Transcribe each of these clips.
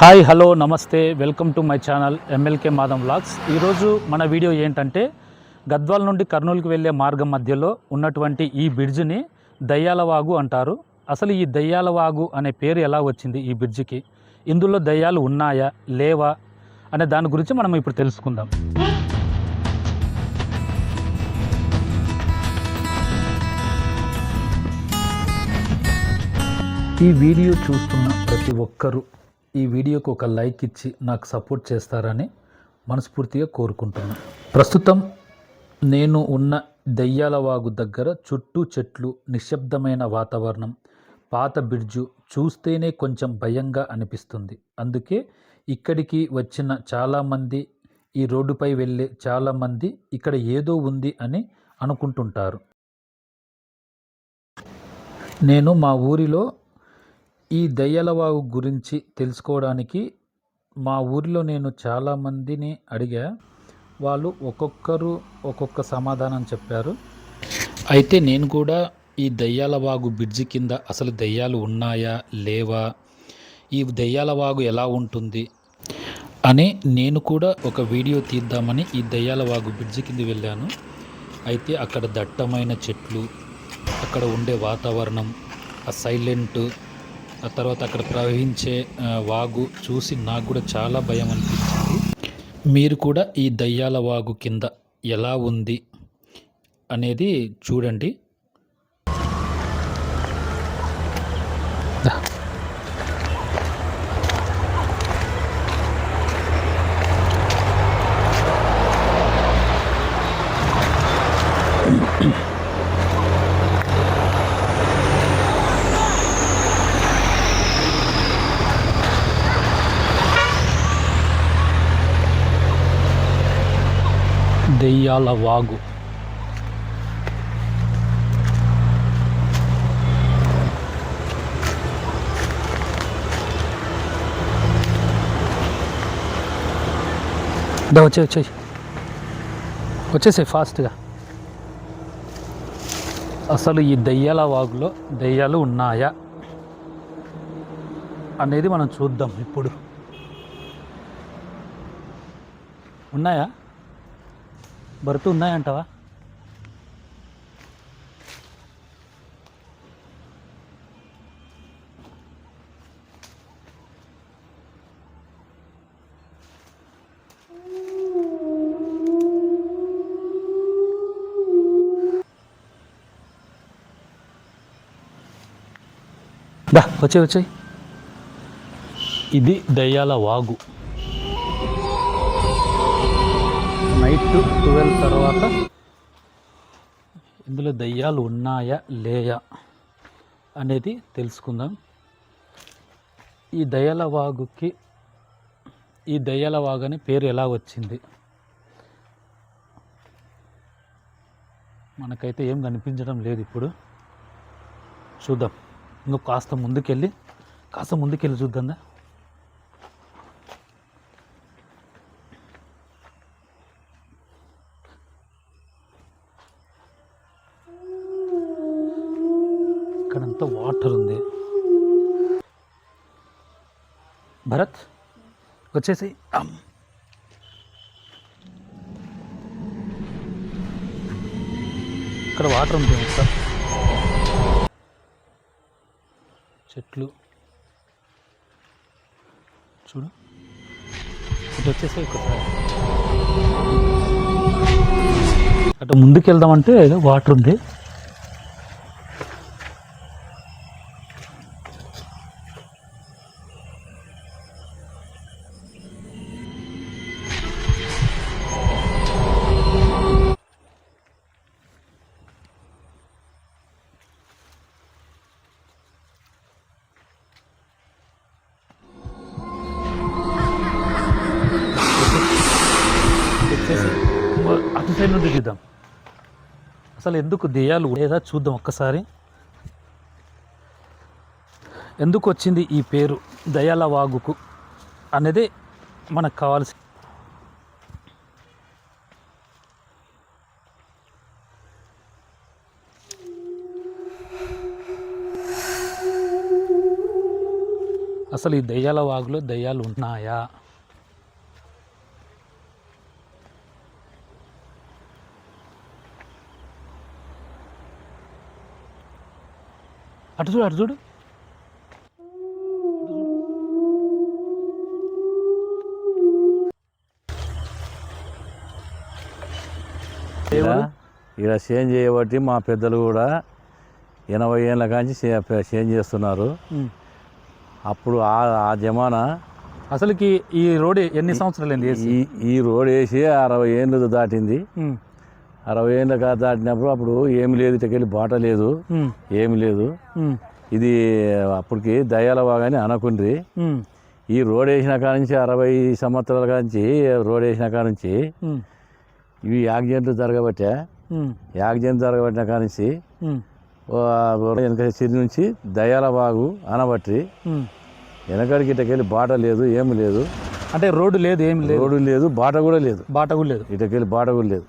Hi hello నమస్తే welcome to my channel MLK Madhav vlogs. ఈరోజు మన వీడియో ఏంటంటే గద్వాల నుండి కర్నూలుకి వెళ్ళే మార్గం మధ్యలో ఉన్నటువంటి ఈ బ్రిడ్జిని దయ్యాల వాగు అంటారు. అసలు ఈ దయ్యాల వాగు అనే పేరు ఎలా వచ్చింది ఈ బ్రిడ్జికి, ఇందులో దయ్యాలు ఉన్నాయా లేవా అనే దాని గురించి మనం ఇప్పుడు తెలుసుకుందాం. ఈ వీడియో చూస్తున్న ప్రతి ఒక్కరూ ఈ వీడియోకి ఒక లైక్ ఇచ్చి నాకు సపోర్ట్ చేస్తారని మనస్ఫూర్తిగా కోరుకుంటున్నాను. ప్రస్తుతం నేను ఉన్న దయ్యాల వాగు దగ్గర చుట్టూ చెట్లు, నిశ్శబ్దమైన వాతావరణం, పాత బ్రిడ్జు చూస్తేనే కొంచెం భయంగా అనిపిస్తుంది. అందుకే ఇక్కడికి వచ్చిన చాలామంది, ఈ రోడ్డుపై వెళ్ళే చాలామంది ఇక్కడ ఏదో ఉంది అని అనుకుంటుంటారు. నేను మా ఊరిలో ఈ దయ్యాలవాగు గురించి తెలుసుకోవడానికి మా ఊరిలో నేను చాలామందిని అడిగా. వాళ్ళు ఒక్కొక్కరు ఒక్కొక్క సమాధానం చెప్పారు. అయితే నేను కూడా ఈ దయ్యాలవాగు బ్రిడ్జి కింద అసలు దయ్యాలు ఉన్నాయా లేవా, ఈ దయ్యాలవాగు ఎలా ఉంటుంది అని నేను కూడా ఒక వీడియో తీద్దామని ఈ దయ్యాలవాగు బ్రిడ్జి కింద వెళ్ళాను. అయితే అక్కడ దట్టమైన చెట్లు, అక్కడ ఉండే వాతావరణం, ఆ సైలెంట్, ఆ తర్వాత అక్కడ ప్రవహించే వాగు చూసి నాకు కూడా చాలా భయం అనిపించింది. మీరు కూడా ఈ దయ్యాల వాగు కింద ఎలా ఉంది అనేది చూడండి. దెయ్యాల వాగు. వచ్చేసాయి ఫాస్ట్గా. అసలు ఈ దెయ్యాల వాగులో దెయ్యాలు ఉన్నాయా అనేది మనం చూద్దాం. ఇప్పుడు ఉన్నాయా భరతు, ఉన్నాయంటావా? వచ్చాయి. ఇది దయ్యాల వాగు. నైట్ 12 తర్వాత ఇందులో దయ్యాలు ఉన్నాయా లేయా అనేది తెలుసుకుందాం. ఈ దయ్యాల వాగుకి ఈ దయ్యాల వాగు అని పేరు ఎలా వచ్చింది? మనకైతే ఏం కనిపించడం లేదు. ఇప్పుడు చూద్దాం. ఇంకో కాస్త ముందుకెళ్ళి చూద్దాం. ఇక్కడంతా వాటర్ ఉంది. భరత్ వచ్చేసి ఇక్కడ వాటర్ ఉంది సార్. చెట్లు చూడు, ఇటు వచ్చేసి ఒకసారి అటు ముందుకు వెళ్దామంటే వాటర్ ఉంది. అటు సైడ్ నుండి చూద్దాం. అసలు ఎందుకు దెయ్యాలు లేదా చూద్దాం ఒక్కసారి. ఎందుకు వచ్చింది ఈ పేరు దయ్యాల వాగుకు అనేది మనకు కావాల్సి. అసలు ఈ దెయ్యాల వాగులో దెయ్యాలు ఉన్నాయా? అటు చూడు, అటు చూడు. ఇలా చేంజ్ చేయబట్టి మా పెద్దలు కూడా 80 ఏళ్ళ కాంచి చేంజ్ చేస్తున్నారు. అప్పుడు ఆ జమానా అసలుకి ఈ రోడ్ ఎన్ని సంవత్సరాలు ఈ రోడ్ వేసి 60 ఏళ్ళు దాటింది. 60 ఏళ్ళు దాటినప్పుడు అప్పుడు ఏమి లేదు, ఇటుకెళ్ళి బాట లేదు, ఏమి లేదు. ఇది అప్పటికి దయాల వాగని అనకుండ్రి. ఈ రోడ్ వేసిన కాడ నుంచి 60 సంవత్సరాల కాంచి రోడ్ వేసిన కాడ నుంచి ఇవి యాక్సిడెంట్లు జరగబట్టే. యాక్సిడెంట్ జరగబట్టిన కాడ నుంచి వెనక సిరి నుంచి దయాల వాగు అనబట్టి వెనకడికి ఇటకెళ్ళి బాట లేదు, ఏమి లేదు. అంటే రోడ్డు లేదు, ఏమి లేదు, రోడ్డు లేదు, బాట కూడా లేదు. బాట కూడా లేదు, ఇటకెళ్ళి బాట కూడా లేదు.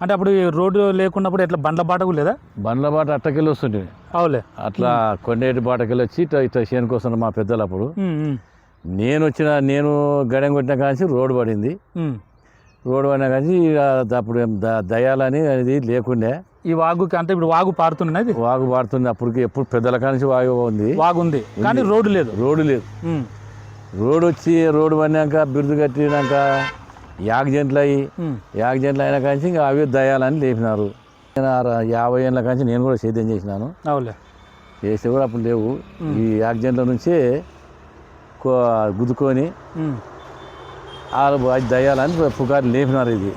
అంటే అప్పుడు రోడ్డు లేకున్నప్పుడు ఎట్లా బండ్ల బాట కూడా లేదా? బండ్ల బాట అట్టకెళ్ళి వస్తుంటుంది. అవులే, అట్లా కొండేటి బాటకెళ్ళి వచ్చి ఇట్లా చేనుకు వస్తున్నారు మా పెద్దలు. అప్పుడు నేను గడెం కొట్టిన కాంచి రోడ్డు పడింది. రోడ్డు పడిన కాంచి అప్పుడు దయాలని అనేది లేకుండే. ఈ వాగుకి అంటే ఇప్పుడు వాగు పారుతున్నది, వాగు పారుతుంది. అప్పటికి ఎప్పుడు పెద్దల కాంచి వాగు ఉంది, వాగు ఉంది, కానీ రోడ్డు లేదు. రోడ్డు లేదు. రోడ్డు వచ్చి రోడ్డు పడినాక బిరుదు కట్టినాక యాక్సిడెంట్లు అయిన కాంచి ఇంకా అవి దయాలని లేపినారు. 50 ఏళ్ళ కాంచి నేను కూడా సేద్యం చేసినాను. అవులే, చేస్తే కూడా అప్పుడు లేవు. ఈ యాక్సిడెంట్ల నుంచే గుద్దుకొని దయాలని పుకారు లేపినారు. ఇది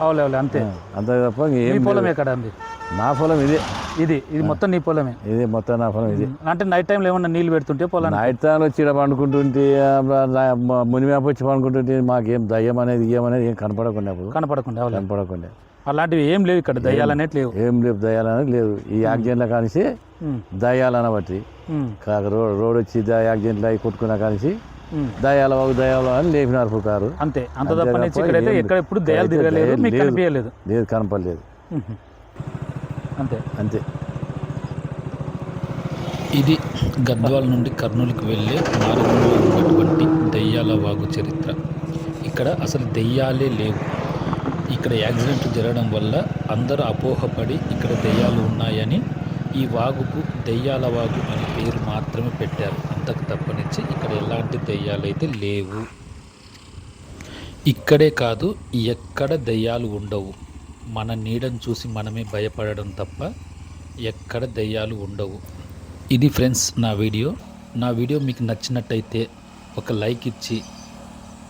అవులే, అంతే, అంతే తప్ప పొలం ఎక్కడ అండి? నా పొలం ఇది మొత్తం నీ పొలమే? ఇది మొత్తం నా పొలం ఇది. అంటే నైట్ టైంలో ఏమన్నా నీళ్ళు పెడుతుంటే పొలం? నైట్ టైంలో వచ్చి పండుకుంటుంటే మునిమేప వచ్చి పండుకుంటుంటే మాకేం దయ్యం అనేది ఏం కనపడకుండా అలాంటివి ఏం లేవు ఇక్కడ, దయ్యాలు అనేది లేవు, ఏం లేవు, దయ్యాలు అనేది లేదు. ఈ యాక్సిడెంట్ల కానిసి దయ్యాలు అనబట్టి రోడ్ వచ్చి యాక్సిడెంట్లు అవి కొట్టుకున్న కానిసి దయాల అని లేపినారు పుకారు. అంతే, అంత తప్ప ఇక్కడైతే ఎక్కడ ఎప్పుడు దయాలు తిరగలేదు, మీకు కనిపించలేదు? లేదు, కనపడలేదు. అంతే అంతే. ఇది గద్వాల నుండి కర్నూలుకు వెళ్ళే మార్గంలో ఉన్నటువంటి దెయ్యాల వాగు చరిత్ర. ఇక్కడ అసలు దెయ్యాలే లేవు. ఇక్కడ యాక్సిడెంట్ జరగడం వల్ల అందరూ అపోహపడి ఇక్కడ దెయ్యాలు ఉన్నాయని ఈ వాగుకు దెయ్యాల వాగు అని పేరు మాత్రమే పెట్టారు. అంతకు తప్పనిచ్చి ఇక్కడ ఎలాంటి దెయ్యాలైతే లేవు. ఇక్కడే కాదు, ఎక్కడ దెయ్యాలు ఉండవు. మన నీడను చూసి మనమే భయపడడం తప్ప ఎక్కడ దెయ్యాలు ఉండవు. ఇది ఫ్రెండ్స్ నా వీడియో మీకు నచ్చినట్టయితే ఒక లైక్ ఇచ్చి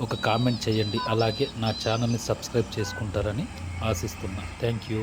ఒక కామెంట్ చేయండి. అలాగే నా ఛానల్ని సబ్స్క్రైబ్ చేసుకుంటారని ఆశిస్తున్నా. Thank you.